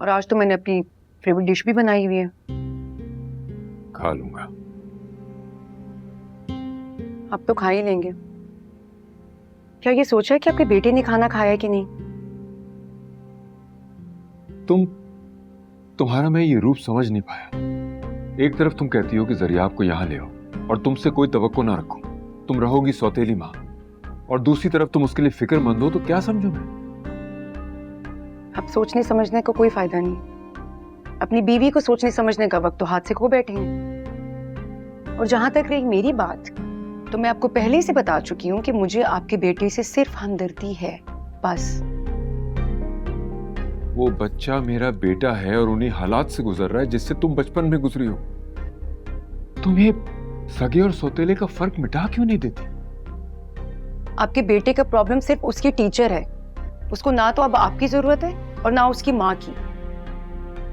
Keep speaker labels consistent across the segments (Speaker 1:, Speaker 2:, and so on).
Speaker 1: और आज तो मैंने अपनी फेवरेट डिश भी बनाई हुई है।
Speaker 2: खा लूंगा।
Speaker 1: आप तो खा ही लेंगे। क्या ये सोचा है कि आपके बेटे ने खाना खाया है कि नहीं?
Speaker 2: तुम्हारा मैं ये रूप समझ नहीं पाया। एक तरफ तुम कहती हो कि ज़रियाब को यहां ले आओ और तुमसे कोई तवक्को ना रखो, तुम रहोगी सौतेली मां, और दूसरी तरफ तुम उसके लिए फिक्रमंद हो, तो क्या समझूं मैं?
Speaker 1: अब सोचने समझने का कोई फायदा नहीं। अपनी बीवी को सोचने समझने का वक्त तो हाथ से खो बैठे हैं। और जहां तक रही मेरी बात, तो मैं आपको पहले से बता चुकी हूं कि मुझे आपके बेटे से सिर्फ हमदर्दी है, बस।
Speaker 2: वो बच्चा मेरा बेटा है और उन्हीं हालात से गुजर रहा है जिससे तुम बचपन में गुजरी हो। तुम ये सगे और सौतेले का फर्क मिटा क्यों नहीं देती?
Speaker 1: आपके बेटे का प्रॉब्लम सिर्फ उसकी टीचर है। उसको ना तो अब आपकी जरूरत है और ना उसकी माँ की।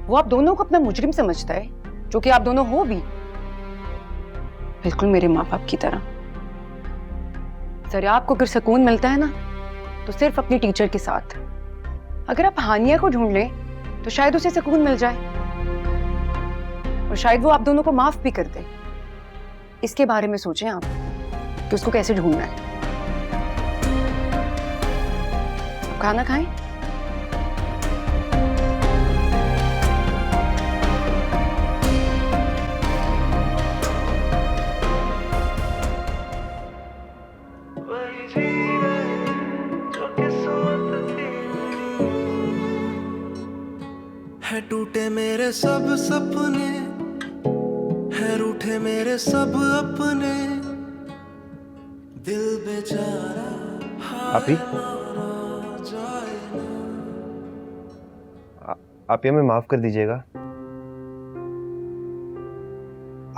Speaker 1: वो आप दोनों को अपना मुजरिम समझता है, जो कि आप दोनों हो भी, बिल्कुल मेरे माँ बाप की तरह। ज़रियाब को अगर सुकून मिलता है ना, तो सिर्फ अपनी टीचर के साथ। अगर आप हानिया को ढूंढ लें तो शायद उसे सुकून मिल जाए, और शायद वो आप दोनों को माफ भी कर दे। इसके बारे में सोचें आप कि उसको कैसे ढूंढना है। खाना खाएं।
Speaker 3: है टूटे मेरे सब सपने, है रूठे मेरे सब अपने, दिल बेचारा
Speaker 4: आप ही आप ही हमें माफ कर दीजिएगा।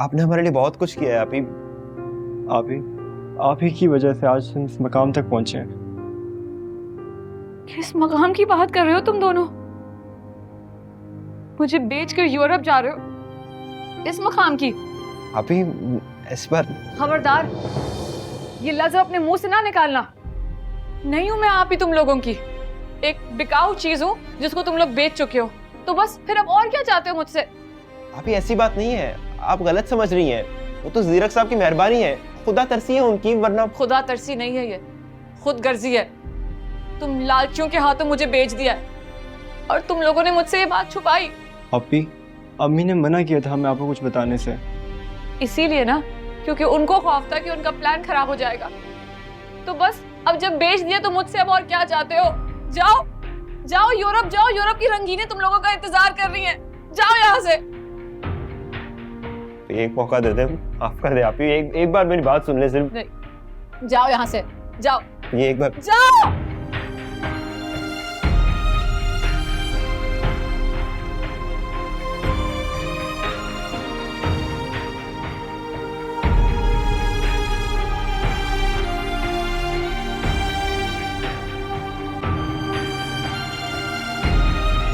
Speaker 4: आपने हमारे लिए बहुत कुछ किया है।
Speaker 5: आप ही की वजह से आज हम इस मकाम तक पहुंचे हैं।
Speaker 6: किस मकाम की बात कर रहे हो तुम दोनों? मुझे बेचकर यूरोप जा रहे हो? इस मकाम की?
Speaker 4: आप ही इस बार
Speaker 6: खबरदार, ये लफ्ज़ अपने मुंह से ना निकालना। नहीं हूं मैं आप ही तुम लोगों की, एक बिकाऊ चीज हूं जिसको तुम लोग बेच चुके हो। तो बस फिर अब और क्या चाहते हो मुझसे?
Speaker 4: आप ही ऐसी बात नहीं है, आप गलत समझ रही हैं। वो तो ज़ीरक साहब की मेहरबानी है, खुदा तरसी है उनकी, वरना।
Speaker 6: खुदा तरसी नहीं है, ये खुद गर्जी है। तुम लालचियों के हाथों मुझे बेच दिया है और तुम लोगों ने मुझसे ये बात छुपाई।
Speaker 5: अप्पी, अम्मी ने मना किया था हमें आपको कुछ बताने से।
Speaker 6: इसीलिए ना, क्योंकि उनको खौफ था कि उनका प्लान खराब हो जाएगा। तो बस अब जब बेच दिया तो मुझसे अब और क्या चाहते हो? जाओ जाओ यूरोप जाओ, यूरोप की रंगीनें तुम लोगों का इंतजार कर रही हैं। जाओ यहाँ से।
Speaker 4: एक मौका दे दे, माफ कर दे। आप ही एक बार मेरी बात सुन ले सिर्फ।
Speaker 6: नहीं, जाओ यहाँ से, जाओ।
Speaker 4: ये एक बार
Speaker 6: जाओ।